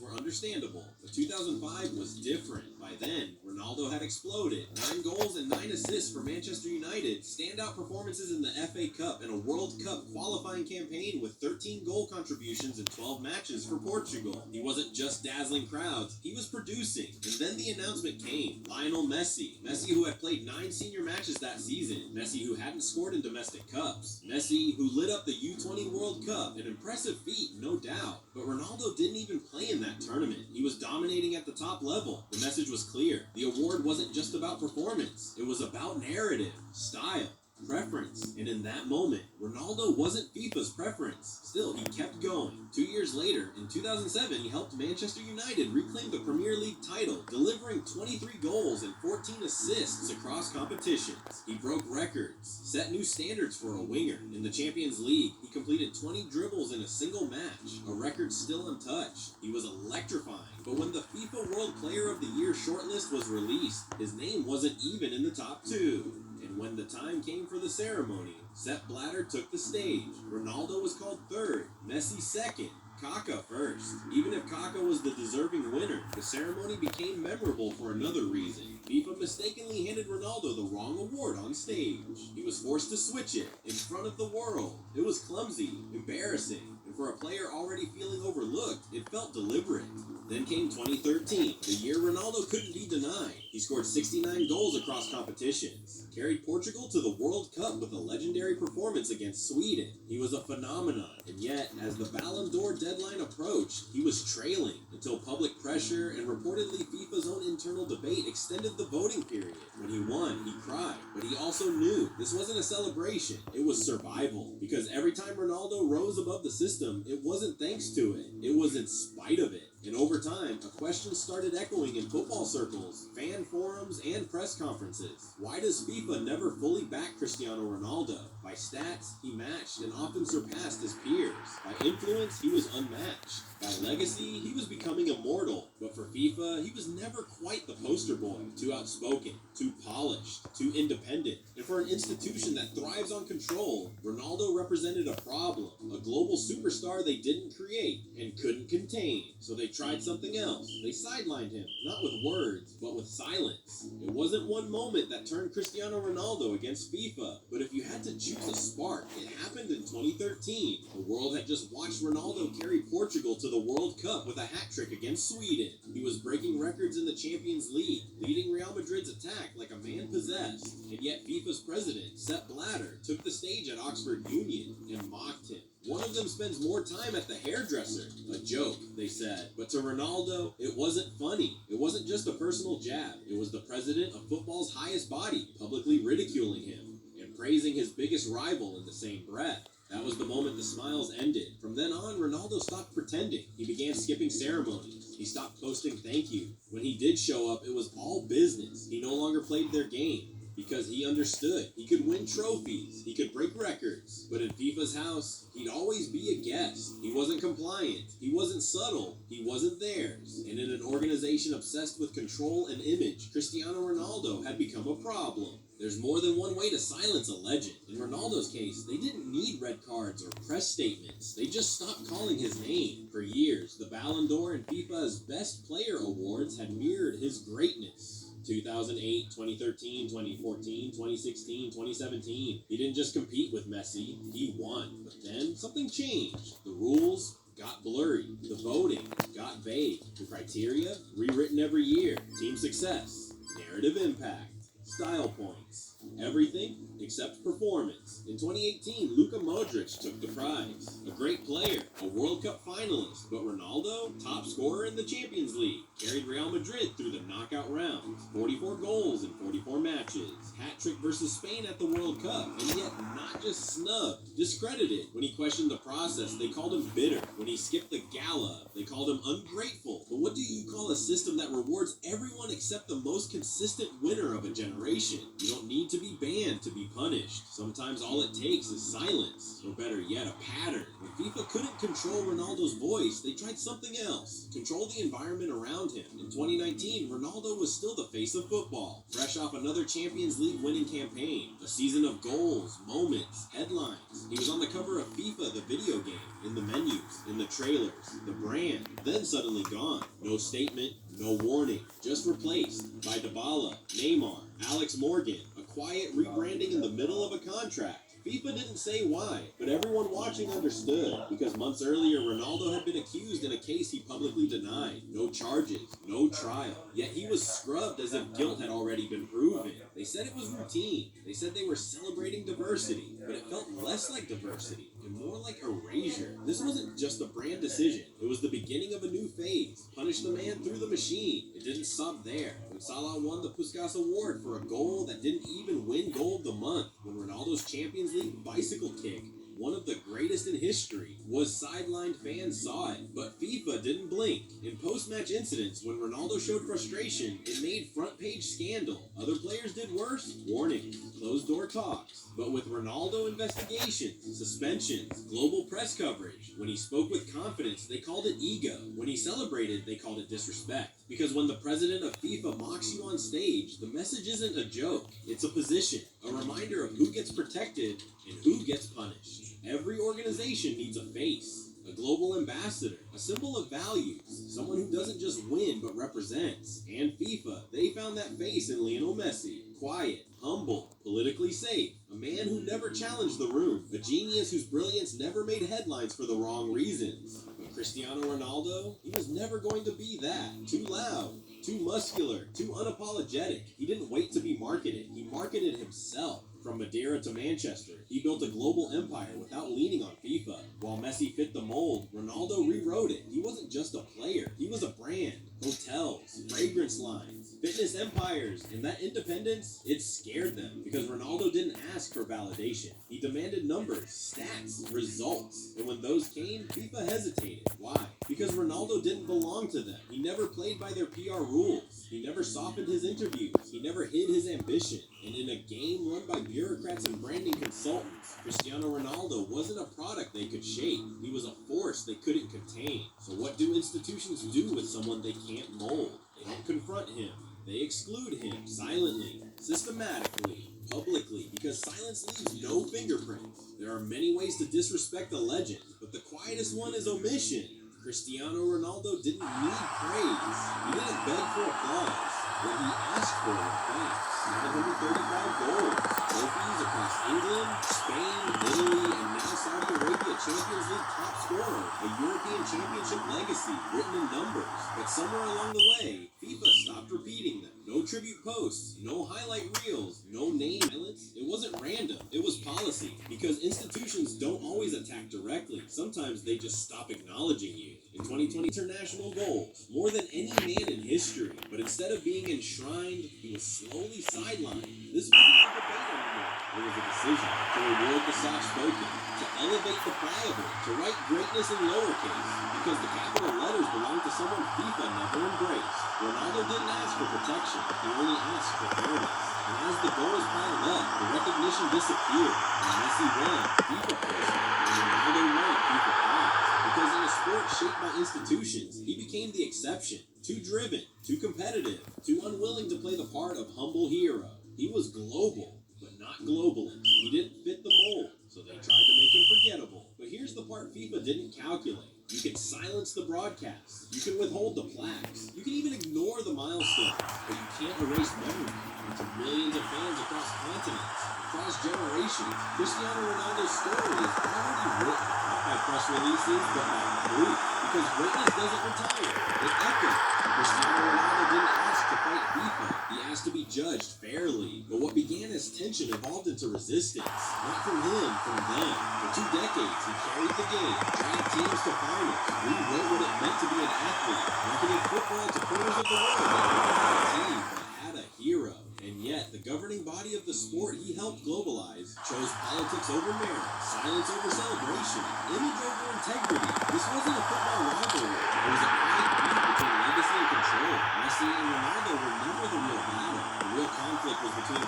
were understandable, but 2005 was different. By then, Ronaldo had exploded. 9 goals and 9 assists for Manchester United, standout performances in the FA Cup, and a World Cup qualifying campaign with 13 goal contributions in 12 matches for Portugal. He wasn't just dazzling crowds, he was producing. And then the announcement came. Lionel Messi. Messi who had played 9 senior matches that season. Messi who hadn't scored in domestic cups. Messi who lit up the U20 World Cup. An impressive feat, no doubt. But Ronaldo didn't even play in that tournament. He was dominating at the top level. The message was clear. The award wasn't just about performance. It was about narrative, style, preference. And in that moment, Ronaldo wasn't FIFA's preference. Still, he kept going. 2 years later, in 2007, he helped Manchester United reclaim the Premier League title, delivering 23 goals and 14 assists across competitions. He broke records, set new standards for a winger. In the Champions League, he completed 20 dribbles in a single match, a record still untouched. He was electrifying. But when the FIFA World Player of the Year shortlist was released, his name wasn't even in the top 2. And when the time came for the ceremony, Sepp Blatter took the stage. Ronaldo was called third, Messi second, Kaká first. Even if Kaká was the deserving winner, the ceremony became memorable for another reason. FIFA mistakenly handed Ronaldo the wrong award on stage. He was forced to switch it in front of the world. It was clumsy, embarrassing, and for a player already feeling overlooked, it felt deliberate. Then came 2013, the year Ronaldo couldn't be denied. He scored 69 goals across competitions, carried Portugal to the World Cup with a legendary performance against Sweden. He was a phenomenon, and yet, as the Ballon d'Or deadline approached, he was trailing until public pressure and reportedly FIFA's own internal debate extended the voting period. When he won, he cried, but he also knew this wasn't a celebration, it was survival. Because every time Ronaldo rose above the system, it wasn't thanks to it, it was in spite of it. And over time, a question started echoing in football circles, fan forums, and press conferences. Why does FIFA never fully back Cristiano Ronaldo? By stats, he matched and often surpassed his peers. By influence, he was unmatched. By legacy, he was becoming immortal. But for FIFA, he was never quite the poster boy. Too outspoken, too polished, too independent. And for an institution that thrives on control, Ronaldo represented a problem, a global superstar they didn't create and couldn't contain. So they tried something else. They sidelined him, not with words, but with silence. It wasn't one moment that turned Cristiano Ronaldo against FIFA, but if you had to choose a spark, it happened in 2013. The world had just watched Ronaldo carry Portugal to the World Cup with a hat-trick against Sweden. He was breaking records in the Champions League, leading Real Madrid's attack like a man possessed. And yet FIFA's president, Sepp Blatter, took the stage at Oxford Union and mocked him. One of them spends more time at the hairdresser. A joke, they said. But to Ronaldo, it wasn't funny. It wasn't just a personal jab. It was the president of football's highest body publicly ridiculing him and praising his biggest rival in the same breath. That was the moment the smiles ended. From then on, Ronaldo stopped pretending. He began skipping ceremonies. He stopped posting thank you. When he did show up, it was all business. He no longer played their game. Because he understood. He could win trophies. He could break records. But in FIFA's house, he'd always be a guest. He wasn't compliant. He wasn't subtle. He wasn't theirs. And in an organization obsessed with control and image, Cristiano Ronaldo had become a problem. There's more than one way to silence a legend. In Ronaldo's case, they didn't need red cards or press statements. They just stopped calling his name. For years, the Ballon d'Or and FIFA's Best Player awards had mirrored his greatness. 2008, 2013, 2014, 2016, 2017. He didn't just compete with Messi, he won. But then something changed. The rules got blurry. The voting got vague. The criteria rewritten every year. Team success, narrative impact, style points. Everything except performance. In 2018, Luka Modric took the prize. A great player, a World Cup finalist, but Ronaldo, top scorer in the Champions League, carried Real Madrid through the knockout rounds. 44 goals in 44 matches. Hat-trick versus Spain at the World Cup, and yet not just snubbed, discredited. When he questioned the process, they called him bitter. When he skipped the gala, they called him ungrateful. But what do you call a system that rewards everyone except the most consistent winner of a generation? celebration. You don't need to be banned to be punished. Sometimes all it takes is silence, or better yet, a pattern. When FIFA couldn't control Ronaldo's voice, they tried something else. Control the environment around him. In 2019, Ronaldo was still the face of football, fresh off another Champions League winning campaign, a season of goals, moments, headlines. He was on the cover of FIFA, the video game, in the menus, in the trailers, the brand, then suddenly gone. No statement, no warning, just replaced by Dybala, Neymar, Alex Morgan, a quiet rebranding in the middle of a contract. FIFA didn't say why, but everyone watching understood, because months earlier Ronaldo had been accused in a case he publicly denied. No charges, no trial. Yet he was scrubbed as if guilt had already been proven. They said it was routine. They said they were celebrating diversity, but it felt less like diversity and more like erasure. This wasn't just a brand decision. It was the beginning of a new phase. Punish the man through the machine. It didn't stop there. When Salah won the Puskás Award for a goal that didn't even win Goal of the Month, when Ronaldo's Champions League bicycle kick, one of the greatest in history, was sidelined, fans saw it, but FIFA didn't blink. In post-match incidents, when Ronaldo showed frustration, it made front-page scandal. Other players did worse, warning, closed-door talks. But with Ronaldo, investigations, suspensions, global press coverage. When he spoke with confidence, they called it ego. When he celebrated, they called it disrespect. Because when the president of FIFA mocks you on stage, the message isn't a joke, it's a position, a reminder of who gets protected and who gets punished. Every organization needs a face, a global ambassador, a symbol of values, someone who doesn't just win but represents. And FIFA, they found that face in Lionel Messi. Quiet, humble, politically safe, a man who never challenged the room, a genius whose brilliance never made headlines for the wrong reasons. But Cristiano Ronaldo, he was never going to be that. Too loud, too muscular, too unapologetic. He didn't wait to be marketed. He marketed himself. From Madeira to Manchester, he built a global empire without leaning on FIFA. While Messi fit the mold, Ronaldo rewrote it. He wasn't just a player, he was a brand. Hotels, fragrance lines, fitness empires, and that independence, it scared them. Because Ronaldo didn't ask for validation. He demanded numbers, stats, results. And when those came, FIFA hesitated. Why? Because Ronaldo didn't belong to them. He never played by their PR rules. He never softened his interviews. He never hid his ambition. And in a game run by bureaucrats and branding consultants, Cristiano Ronaldo wasn't a product they could shape. He was a force they couldn't contain. So what do institutions do with someone they can't mold? They don't confront him. They exclude him silently, systematically, publicly, because silence leaves no fingerprints. There are many ways to disrespect a legend, but the quietest one is omission. Cristiano Ronaldo didn't need praise. He didn't beg for applause. What he asked for was thanks. 935 goals, trophies across England, Spain, Italy, and now Saudi Arabia, Champions League top scorer, a European Championship legacy written in numbers. But somewhere along the way, FIFA stopped repeating them. No tribute posts, no highlight reels, no name violence. It wasn't random, it was policy. Because institutions don't always attack directly. Sometimes they just stop acknowledging you. In 2020, international goals, more than any man in history. But instead of being enshrined, he was slowly sidelined. This wasn't a debate anymore. It was a decision to reward the soft-spoken, to elevate the pliable, to write greatness in lowercase, because the capital letters belong to someone FIFA never embraced. Ronaldo didn't ask for protection, he only asked for fairness. And as the goals piled up, the recognition disappeared. When Messi won, FIFA praised him. When Ronaldo won, FIFA paused. Because in a sport shaped by institutions, he became the exception. Too driven, too competitive, too unwilling to play the part of humble hero. He was global, but not globalist. He didn't fit the mold, so they tried to make him forgettable. But here's the part FIFA didn't calculate. You can silence the broadcasts. You can withhold the plaques. You can even ignore the milestones, but you can't erase memory. And to millions of fans across continents, across generations, Cristiano Ronaldo's story is already written, not by press releases, but by proof. Because greatness doesn't retire, it echoes. Cristiano Ronaldo didn't ask to fight FIFA, he asked to be judged fairly. But what began as tension evolved into resistance. Not from him, from them. For 2 decades, he carried the game, dragged teams to finals, rewrote what it meant to be an athlete, marketed football to corners of the world that never had a team, but had a hero. And yet, the governing body of the sport he helped globalize chose politics over merit, silence over celebration, image over integrity. This wasn't a football rivalry. It was a quiet beef between legacy and control. Messi and Ronaldo were never the real battle. The real conflict was between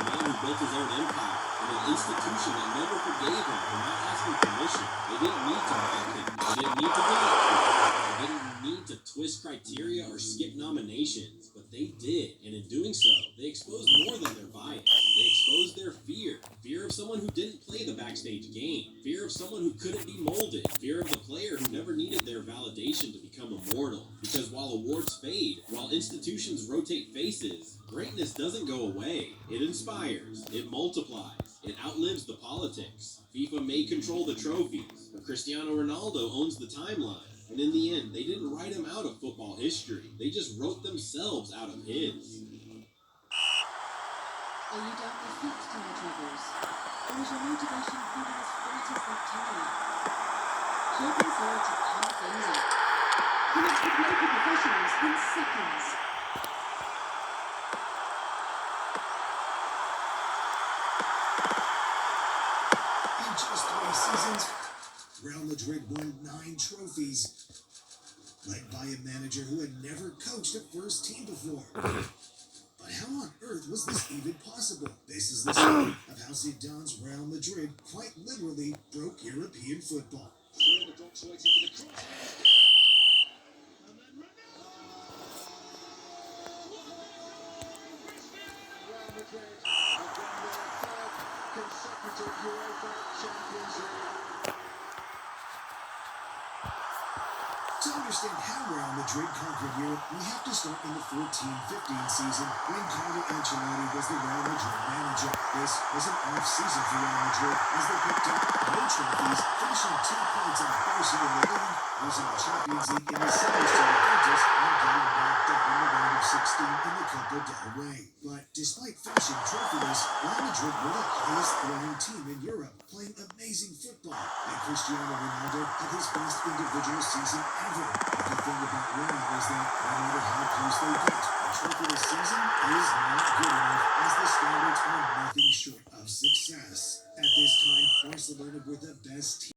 criteria or skip nominations, but they did, and in doing so, they exposed more than their bias. They exposed their fear. Fear of someone who didn't play the backstage game. Fear of someone who couldn't be molded. Fear of the player who never needed their validation to become immortal. Because while awards fade, while institutions rotate faces, greatness doesn't go away. It inspires. It multiplies. It outlives the politics. FIFA may control the trophies, but Cristiano Ronaldo owns the timeline. And in the end, they didn't write him out of football history. They just wrote themselves out of his. Are you done with feet time troubles? Or is your motivation feeling as flat as that tire? Hope is here to pump things up. Connect with local professionals in seconds. In just 3 seasons, Real Madrid won 9 trophies, led by a manager who had never coached a first team before. But how on earth was this even possible? This is the story of how Zidane's Real Madrid quite literally broke European football. Consecutive UEFA Champions League. To understand how Real Madrid conquered Europe, we have to start in the 14-15 season when Carlo Ancelotti was the Real Madrid manager. This was an off-season for Real Madrid as they picked up no trophies, finishing 2 points off Barca in the league, losing the Champions League in the semis to Juventus, and getting knocked out in the round of 16 in the Copa del Rey. But despite finishing trophyless, Real Madrid were the highest-scoring team in Europe, playing amazing football, and Cristiano Ronaldo had his best individual season ever. But the thing about Real is that no matter how close they get, a trophyless season is not good enough, as the standards are nothing short of success. At this time, Barcelona were the best team.